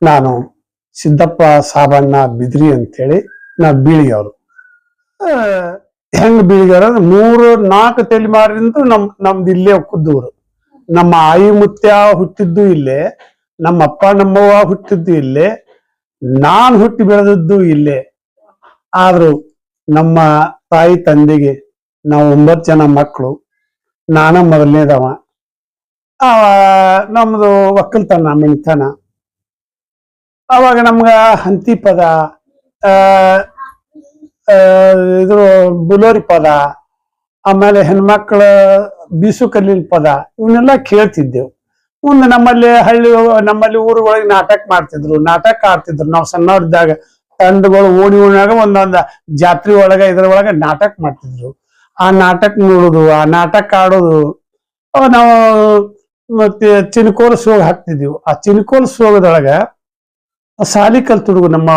ನಾನು ಸಿದ್ದಪ್ಪ ಸಾಬಣ್ಣ ಬಿದ್ರಿ ಅಂತೇಳಿ ನಾ ಬೀಳಿಗೆಯವರು. ಹೆಂಗ್ ಬೀಳಿಗೆಯವ್ರ 3-4 ತಲೆಮಾರಿಂದ ನಮ್ದು ಇಲ್ಲೇ ಒಕ್ಕದ್ದೂರು. ನಮ್ಮ ಆಯಿ ಮುತ್ಯ ಹುಟ್ಟಿದ್ದು ಇಲ್ಲೇ, ನಮ್ಮ ಅಪ್ಪ ನಮ್ಮವ್ವ ಹುಟ್ಟಿದ್ದು ಇಲ್ಲೇ, ನಾನ್ ಹುಟ್ಟಿ ಬೆಳೆದದ್ದು ಇಲ್ಲೇ. ಆದ್ರೂ ನಮ್ಮ ತಾಯಿ ತಂದೆಗೆ ನಾವು 9 ಜನ ಮಕ್ಕಳು, ನಾನ ಮೊದಲನೇದವ. ನಮ್ದು ಒಕ್ಕಲ್ತನ ಮೆಣಿತನ. ಅವಾಗ ನಮ್ಗ ಹಂತಿ ಪದ, ಇದು ಬುಲೋರಿ ಪದ, ಆಮೇಲೆ ಹೆಣ್ಮಕ್ಳ ಬೀಸು ಕಲ್ಲಿನ ಪದ ಇವನ್ನೆಲ್ಲ ಕೇಳ್ತಿದ್ದೆವು. ಮುಂದೆ ನಮ್ಮಲ್ಲಿ ಊರುಗಳಿಗೆ ನಾಟಕ ಮಾಡ್ತಿದ್ರು, ನಾಟಕ ಆಡ್ತಿದ್ರು. ನಾವು ಸಣ್ಣವ್ರಿದ್ದಾಗ ತಂಡಗಳು ಓಣಿಯಾಗ ಒಂದೊಂದ ಜಾತ್ರೆ ಒಳಗ ಇದ್ರೊಳಗ ನಾಟಕ ಮಾಡ್ತಿದ್ರು. ಆ ನಾಟಕ ನೋಡುದು, ಆ ನಾಟಕ ಆಡೋದು. ನಾವು ಮತ್ತೆ ಚಿನ್ಕೋಲ್ ಸೋಗ ಹಾಕ್ತಿದ್ವಿ. ಆ ಚಿನ್ಕೋಲ್ ಸೋಗದೊಳಗ ಸಾಲಿ ಕಲ್ತುಡುಗು ನಮ್ಮ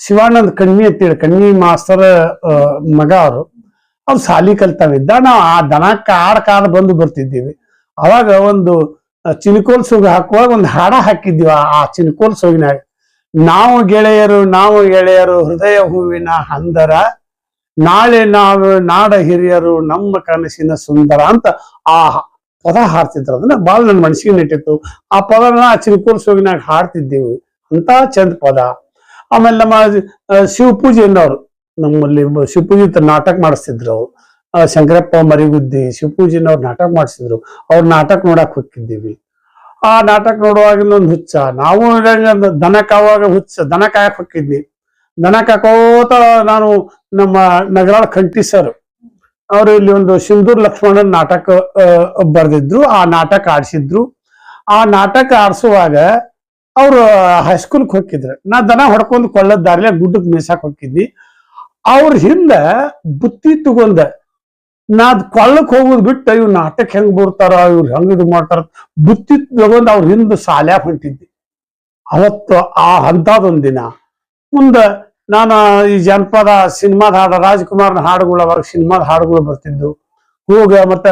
ಶಿವಾನಂದ್ ಕಣ್ಮಿ ಅಂತೇಳಿ, ಕಣ್ಮಿ ಮಾಸ್ತರ್ ಮಗ ಅವ್ರು ಸಾಲಿ ಕಲ್ತಾವಿದ್ದ. ನಾವು ಆ ದನಕ್ಕ ಕಾದ ಬಂದು ಬರ್ತಿದ್ದೀವಿ. ಅವಾಗ ಒಂದು ಚಿನ್ಕೋಲ್ ಸೋಗ ಹಾಕುವಾಗ ಒಂದು ಹಾಡ ಹಾಕಿದ್ವಿ. ಆ ಚಿನ್ಕೋಲ್ ಸೋಗಿನಾಗ ನಾವು ಗೆಳೆಯರು ಹೃದಯ ಹೂವಿನ ಹಂದರ, ನಾಳೆ ನಾವು ನಾಡ ಹಿರಿಯರು ನಮ್ಮ ಕನಸಿನ ಸುಂದರ ಅಂತ ಆ ಪದ ಹಾಡ್ತಿದ್ರು. ಅದನ್ನ ಬಾಳ ನನ್ನ ಮನಸ್ಸಿಗೆ ನೆಟ್ಟಿತ್ತು. ಆ ಪದನ ಆ ಚಿನ್ಕೋಲ್ ಸೋಗಿನಾಗ ಹಾಡ್ತಿದ್ದೀವಿ. ಅಂತ ಚಂದ ಪದ. ಆಮೇಲೆ ನಮ್ಮ ಶಿವಪೂಜೆ ಅನ್ನೋರು ನಮ್ಮಲ್ಲಿ ಶಿವಪೂಜೆ ನಾಟಕ ಮಾಡಿಸ್ತಿದ್ರು. ಶಂಕರಪ್ಪ ಮರಿಗುದ್ದಿ ಶಿವಪೂಜೆನವ್ರು ನಾಟಕ ಮಾಡಿಸಿದ್ರು. ಅವ್ರ ನಾಟಕ ನೋಡಕ್ ಹೋಗ್ತಿದ್ದೀವಿ. ಆ ನಾಟಕ ನೋಡುವಾಗಿನ ಒಂದು ಹುಚ್ಚ. ನಾವು ದನ ಕಾವಾಗ ಹುಚ್ಚ, ದನ ಕಾಯಕ್ ಹೋಗಿದ್ವಿ. ದನ ಕಾಕೋತ ನಾನು ನಮ್ಮ ನಗರಾಳ ಖಂಟಿ ಸರ್ ಅವರು ಇಲ್ಲಿ ಒಂದು ಸಿಂಧೂರ್ ಲಕ್ಷ್ಮಣನ್ ನಾಟಕ ಬರ್ದಿದ್ರು. ಆ ನಾಟಕ ಆಡ್ಸಿದ್ರು. ಆ ನಾಟಕ ಆಡ್ಸುವಾಗ ಅವ್ರು ಹೈಸ್ಕೂಲ್ಗೆ ಹೋಗಿದ್ರು. ನಾ ದನ ಹೊಡ್ಕೊಂಡು ಕೊಳ್ಳದ ದಾರಿಲೆ ಗುಡ್ಡಕ್ಕೆ ಮೇಸಾಕ್ ಹೋಗಿದ್ವಿ. ಅವ್ರ ಹಿಂದ ಬುತ್ತಿ ತಗೊಂಡ ನಾ ಕೊಳ್ಳಕ್ ಹೋಗುದ್ ಬಿಟ್ಟು ಇವ್ ನಾಟಕ ಹೆಂಗ್ ಬಿಡ್ತಾರ, ಇವ್ರು ಹೆಂಗ್ ಇದು ಮಾಡ್ತಾರ, ಬುತ್ತಿ ತಗೊಂಡ್ ಅವ್ರ ಹಿಂದ ಸಾಲ್ಯಾಗ ಹೊಂಟಿದ್ವಿ. ಅವತ್ತು ಅಂತದೊಂದ್ ದಿನ. ಮುಂದ ನಾನು ಈ ಜನಪದ ಸಿನಿಮಾದ ಹಾಡು, ರಾಜ್ಕುಮಾರ್ನ ಹಾಡುಗಳು, ಅವಾಗ ಸಿನಿಮಾದ ಹಾಡುಗಳು ಬರ್ತಿದ್ವು. ಮತ್ತ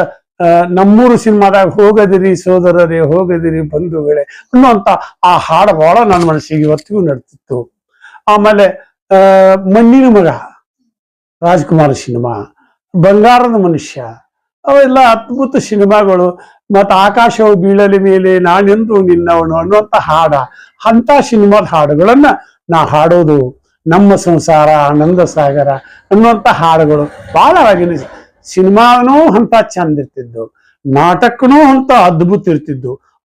ನಮ್ಮೂರು ಸಿನಿಮಾದಾಗ ಹೋಗದಿರಿ ಸೋದರರೇ, ಹೋಗದಿರಿ ಬಂಧುಗಳೇ ಅನ್ನುವಂತ ಆ ಹಾಡು ಬಹಳ ನನ್ನ ಮನಸ್ಸಿಗೆ ಇವತ್ತಿಗೂ ನಡ್ತಿತ್ತು. ಆಮೇಲೆ ಮಣ್ಣಿನ ಮಗ ರಾಜ್ಕುಮಾರ್ ಸಿನಿಮಾ, ಬಂಗಾರದ ಮನುಷ್ಯ, ಅವೆಲ್ಲ ಅದ್ಭುತ ಸಿನಿಮಾಗಳು. ಮತ್ತ ಆಕಾಶವು ಬೀಳಲಿ ಮೇಲೆ ನಾನೆಂದು ನಿನ್ನವನು ಅನ್ನುವಂತ ಅಂತ ಸಿನಿಮಾದ ಹಾಡುಗಳನ್ನ ನಾ ಹಾಡೋದು. ನಮ್ಮ ಸಂಸಾರ, ಆನಂದ ಸಾಗರ ಅನ್ನುವಂತ ಹಾಡುಗಳು ಬಹಳ ಆಗಿನ. ಸಿನಿಮಾನೂ ಅಂತ ಚಂದ ಇರ್ತಿದ್ದು, ನಾಟಕನೂ ಅಂತ ಅದ್ಭುತ ಇರ್ತಿದ್ದು.